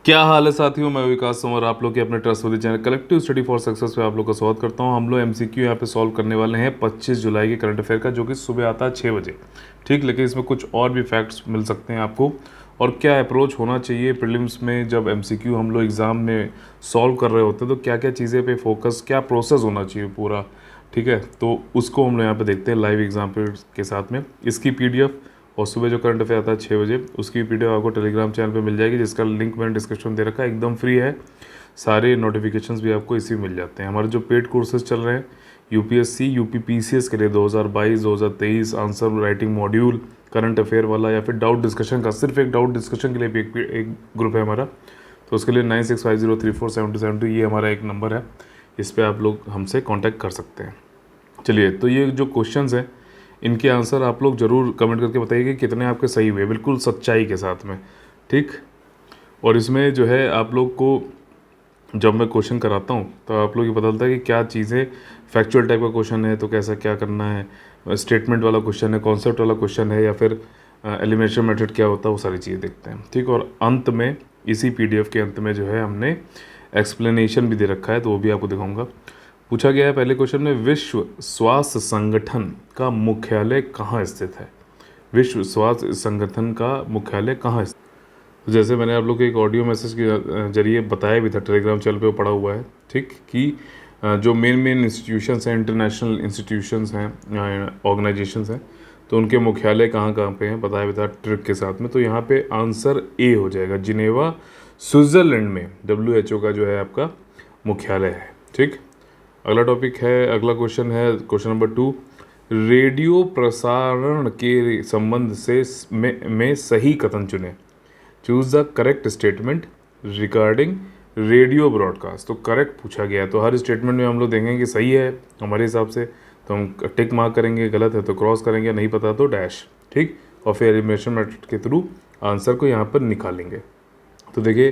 क्या हाल है साथियों, मैं विकास सिंह और आप लोग के अपने trustworthy channel collective study for success पे आप लोग का स्वागत करता हूं। हम लोग एमसीक्यू यहाँ पे सॉल्व करने वाले हैं 25 जुलाई के करंट अफेयर का, जो कि सुबह आता है 6 बजे। ठीक, लेकिन इसमें कुछ और भी फैक्ट्स मिल सकते हैं आपको, और क्या अप्रोच होना चाहिए प्रीलिम्स में जब एमसीक्यू हम लोग एग्ज़ाम में सॉल्व कर रहे होते हैं, तो क्या क्या चीज़ें पे फोकस, क्या प्रोसेस होना चाहिए पूरा। ठीक है, तो उसको हम लोग यहाँ पे देखते हैं लाइव एग्जाम्पल के साथ में। इसकी पीडीएफ और सुबह जो करंट अफेयर आता है 6 बजे, उसकी पीडीएफ आपको टेलीग्राम चैनल पे मिल जाएगी, जिसका लिंक मैंने डिस्क्रिप्शन में दे रखा है, एकदम फ्री है। सारे नोटिफिकेशंस भी आपको इसी में मिल जाते हैं। हमारे जो पेड कोर्सेज चल रहे हैं यूपीएससी यूपीपीसीएस के लिए 2022 2023 answer writing module, current affair वाला, या फिर डाउट डिस्कशन का, सिर्फ एक डाउट डिस्कशन के लिए भी एक ग्रुप है हमारा, तो उसके लिए 9650347072 ये हमारा एक नंबर है, इस पर आप लोग हमसे कॉन्टैक्ट कर सकते हैं। चलिए, तो ये जो क्वेश्चंस हैं इनके आंसर आप लोग ज़रूर कमेंट करके बताइए कि कितने आपके सही हुए, बिल्कुल सच्चाई के साथ में। ठीक, और इसमें जो है आप लोग को जब मैं क्वेश्चन कराता हूँ तो आप लोग ये पता चलता है कि क्या चीज़ें, फैक्चुअल टाइप का क्वेश्चन है तो कैसा क्या करना है, स्टेटमेंट वाला क्वेश्चन है, कॉन्सेप्ट वाला क्वेश्चन है, या फिर एलिमिनेशन मेथड क्या होता है, वो सारी चीज़ें देखते हैं। ठीक, और अंत में इसी पीडीएफ के अंत में जो है हमने एक्सप्लेनेशन भी दे रखा है, तो वो भी आपको दिखाऊंगा। पूछा गया है पहले क्वेश्चन में, विश्व स्वास्थ्य संगठन का मुख्यालय कहाँ स्थित है? विश्व स्वास्थ्य संगठन का मुख्यालय कहाँ स्थित? तो जैसे मैंने आप लोग को एक ऑडियो मैसेज के जरिए बताया भी था, टेलीग्राम चैनल पे वो पड़ा हुआ है। ठीक, कि जो मेन इंस्टीट्यूशंस हैं, इंटरनेशनल इंस्टीट्यूशंस हैं, ऑर्गेनाइजेशंस हैं, तो उनके मुख्यालय कहाँ कहाँ पे हैं बताया भी था ट्रिक के साथ में। तो यहाँ पे आंसर ए हो जाएगा, जिनेवा स्विट्ज़रलैंड में WHO का जो है आपका मुख्यालय है। ठीक, अगला टॉपिक है, अगला क्वेश्चन है क्वेश्चन नंबर 2, रेडियो प्रसारण के संबंध से में सही कथन चुने। Choose the correct statement regarding radio broadcast. तो करेक्ट पूछा गया है, तो हर स्टेटमेंट में हम लोग देखेंगे कि सही है हमारे हिसाब से तो हम टिक मार्क करेंगे, गलत है तो क्रॉस करेंगे, नहीं पता तो डैश। ठीक, और फिर एलिमिनेशन मेथड के थ्रू आंसर को यहाँ पर निकालेंगे। तो देखिए,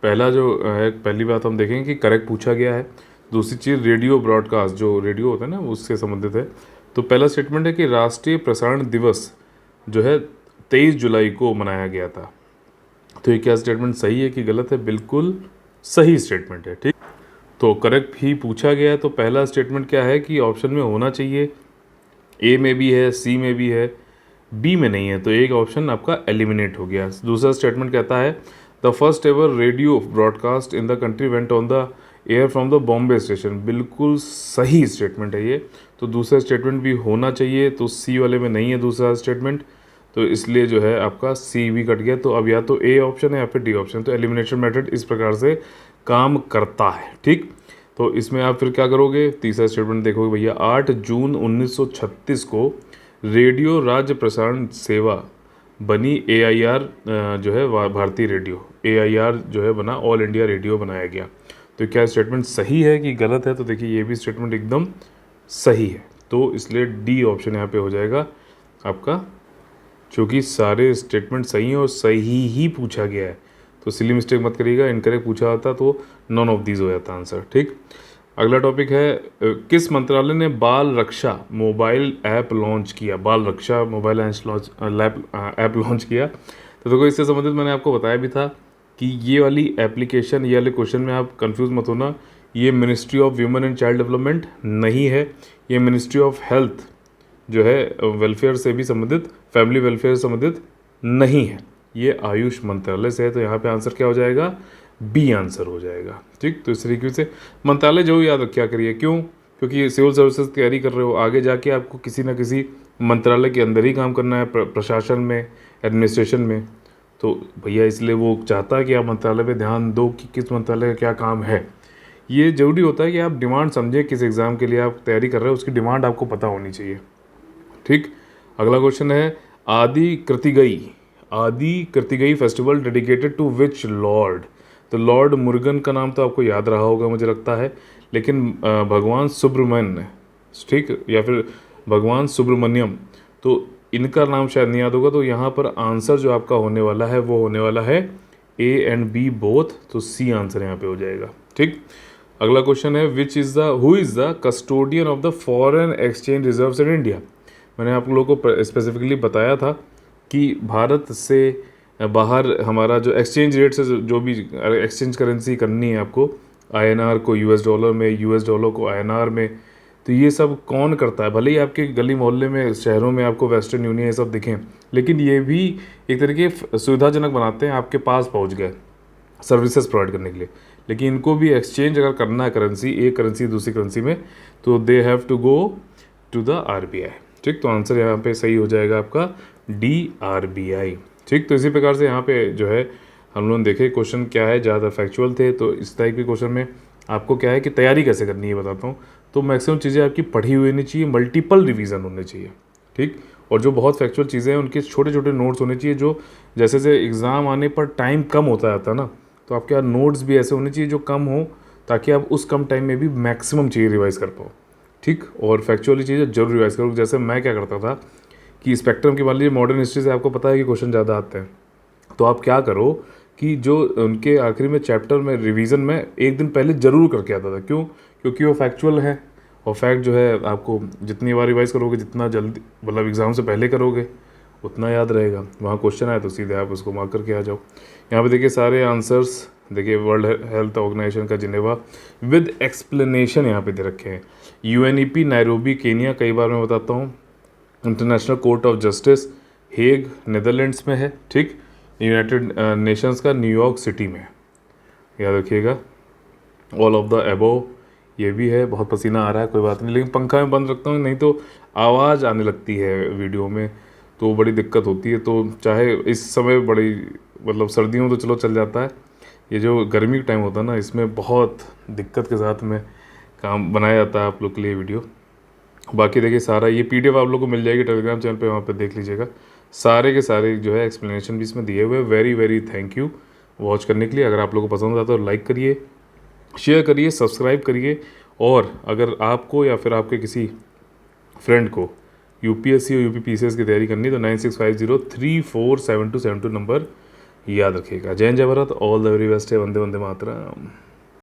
पहला जो है, पहली बात हम देखेंगे कि करेक्ट पूछा गया है। दूसरी चीज़, रेडियो ब्रॉडकास्ट, जो रेडियो होता है ना, उससे संबंधित है। तो पहला स्टेटमेंट है कि राष्ट्रीय प्रसारण दिवस जो है 23 जुलाई को मनाया गया था। तो ये क्या स्टेटमेंट सही है कि गलत है? बिल्कुल सही स्टेटमेंट है। ठीक, तो करेक्ट ही पूछा गया है, तो पहला स्टेटमेंट क्या है कि ऑप्शन में होना चाहिए, ए में भी है, सी में भी है, बी में नहीं है, तो एक ऑप्शन आपका एलिमिनेट हो गया। दूसरा स्टेटमेंट कहता है, the first ever radio broadcast in the country went on the air from the Bombay station. बिल्कुल सही स्टेटमेंट है ये, तो दूसरा स्टेटमेंट भी होना चाहिए, तो सी वाले में नहीं है दूसरा स्टेटमेंट, तो इसलिए जो है आपका सी भी कट गया। तो अब या तो ए ऑप्शन है या फिर डी ऑप्शन। तो एलिमिनेशन मेथड इस प्रकार से काम करता है। ठीक, तो इसमें आप फिर क्या करोगे, तीसरा स्टेटमेंट देखोगे भैया, 8 जून 1936 को रेडियो राज्य प्रसारण सेवा बनी AIR, जो है भारतीय रेडियो, AIR जो है बना, ऑल इंडिया रेडियो बनाया गया। तो क्या स्टेटमेंट सही है कि गलत है? तो देखिए, ये भी स्टेटमेंट एकदम सही है, तो इसलिए डी ऑप्शन यहाँ पे हो जाएगा आपका, क्योंकि सारे स्टेटमेंट सही हैं और सही ही पूछा गया है। तो सिली मिस्टेक मत करिएगा, इनकरेक्ट पूछा होता तो नॉन ऑफ दीज हो जाता आंसर। ठीक, अगला टॉपिक है, किस मंत्रालय ने बाल रक्षा मोबाइल ऐप लॉन्च किया? बाल रक्षा मोबाइल ऐप लॉन्च किया। तो देखो, इससे संबंधित मैंने आपको बताया भी था कि ये वाली एप्लीकेशन, ये वाले क्वेश्चन में आप कंफ्यूज मत होना, ये ministry of women and child development नहीं है, ये मिनिस्ट्री ऑफ हेल्थ जो है वेलफेयर से भी संबंधित, फैमिली वेलफेयर से संबंधित नहीं है, ये आयुष मंत्रालय से है। तो यहाँ पे आंसर क्या हो जाएगा? बी आंसर हो जाएगा। ठीक, तो इस तरीके से मंत्रालय जो याद क्या करिए, क्यों? क्योंकि सिविल सर्विसेज तैयारी कर रहे हो, आगे जाके आपको किसी ना किसी मंत्रालय के अंदर ही काम करना है, प्रशासन में, एडमिनिस्ट्रेशन में। तो भैया इसलिए वो चाहता है कि आप मंत्रालय पे ध्यान दो कि किस मंत्रालय का क्या काम है। ये ज़रूरी होता है कि आप डिमांड समझे, किस एग्ज़ाम के लिए आप तैयारी कर रहे हो उसकी डिमांड आपको पता होनी चाहिए। ठीक, अगला क्वेश्चन है, Aadi Krithigai festival dedicated to which lord? तो लॉर्ड मुर्गन का नाम तो आपको याद रहा होगा मुझे लगता है, लेकिन भगवान सुब्रमण्य, ठीक, या फिर भगवान सुब्रमण्यम, तो इनका नाम शायद नहीं याद होगा। तो यहाँ पर आंसर जो आपका होने वाला है वो होने वाला है A एंड B बोथ, तो सी आंसर यहाँ पे हो जाएगा। ठीक, अगला क्वेश्चन है, who is the custodian of the foreign exchange reserves in India? मैंने आप लोगों को स्पेसिफिकली बताया था कि भारत से बाहर हमारा जो एक्सचेंज रेट से जो भी एक्सचेंज करेंसी करनी है आपको, आईएनआर को यूएस डॉलर में, यूएस डॉलर को आईएनआर में, तो ये सब कौन करता है? भले ही आपके गली मोहल्ले में, शहरों में आपको वेस्टर्न यूनियन ये सब दिखें, लेकिन ये भी एक तरीके सुविधाजनक बनाते हैं, आपके पास पहुंच गए सर्विसेज प्रोवाइड करने के लिए। लेकिन इनको भी एक्सचेंज अगर करना है करेंसी, एक करेंसी दूसरी करेंसी में, तो they have to go to the RBI. ठीक, तो आंसर यहाँ पे सही हो जाएगा आपका डी, आरबीआई। ठीक, तो इसी प्रकार से यहाँ पे जो है हम लोगों ने देखे क्वेश्चन क्या है, ज़्यादा फैक्चुअल थे। तो इस टाइप के क्वेश्चन में आपको क्या है कि तैयारी कैसे करनी है बताता हूँ। तो मैक्सिमम चीज़ें आपकी पढ़ी हुई होनी चाहिए, मल्टीपल रिवीजन होने चाहिए। ठीक, और जो बहुत फैक्चुअल चीज़ें हैं उनके छोटे छोटे नोट्स होने चाहिए, जो जैसे जैसे एग्ज़ाम आने पर टाइम कम होता जाता है ना, तो आपके यहाँ नोट्स भी ऐसे होने चाहिए जो कम हो, ताकि आप उस कम टाइम में भी मैक्सिमम चीज़ें रिवाइज़ कर पाओ। ठीक, और फैक्चुअली चीज़ें जरूर रिवाइज़ करो। जैसे मैं क्या करता था कि स्पेक्ट्रम की मान लीजिए मॉडर्न हिस्ट्री से आपको पता है कि क्वेश्चन ज़्यादा आते हैं, तो आप क्या करो कि जो उनके आखिरी में चैप्टर में रिवीजन में एक दिन पहले ज़रूर करके आता था। क्यों? क्योंकि वो फैक्चुअल है, और फैक्ट जो है आपको जितनी बार रिवाइज़ करोगे, जितना जल्दी मतलब एग्ज़ाम से पहले करोगे, उतना याद रहेगा। वहाँ क्वेश्चन आए तो सीधे आप उसको मार्क करके आ जाओ। यहाँ पे देखिए सारे आंसर्स, देखिए वर्ल्ड हेल्थ ऑर्गेनाइजेशन का जिनेवा विद एक्सप्लेनेशन यहाँ पे दे रखे हैं। यूएनईपी नैरोबी केनिया, कई बार मैं बताता हूँ। International court of justice Hague Netherlands में है। ठीक, यूनाइटेड नेशंस का न्यूयॉर्क सिटी में, याद रखिएगा। ऑल ऑफ द एबोव ये भी है। बहुत पसीना आ रहा है, कोई बात नहीं, लेकिन पंखा में बंद रखता हूँ, नहीं तो आवाज़ आने लगती है वीडियो में, तो बड़ी दिक्कत होती है। तो चाहे इस समय बड़ी मतलब सर्दियों तो चलो चल जाता है, ये जो गर्मी का टाइम होता है ना, इसमें बहुत दिक्कत के साथ में काम बनाया जाता है आप लोग के लिए वीडियो। बाकी देखिए सारा ये पीडीएफ आप लोग को मिल जाएगी टेलीग्राम चैनल पे, वहाँ पे देख लीजिएगा। सारे के सारे जो है एक्सप्लेनेशन भी इसमें दिए हुए हैं। Very very thank you watch करने के लिए। अगर आप लोगों को पसंद आता है तो लाइक करिए, शेयर करिए, सब्सक्राइब करिए। और अगर आपको या फिर आपके किसी फ्रेंड को यूपीएससी और यूपीपीसीएस की तैयारी करनी है तो 9650347272 नंबर याद रखिएगा। जय हिंद, जय Bharat, all the very best है। वंदे वंदे मातरम।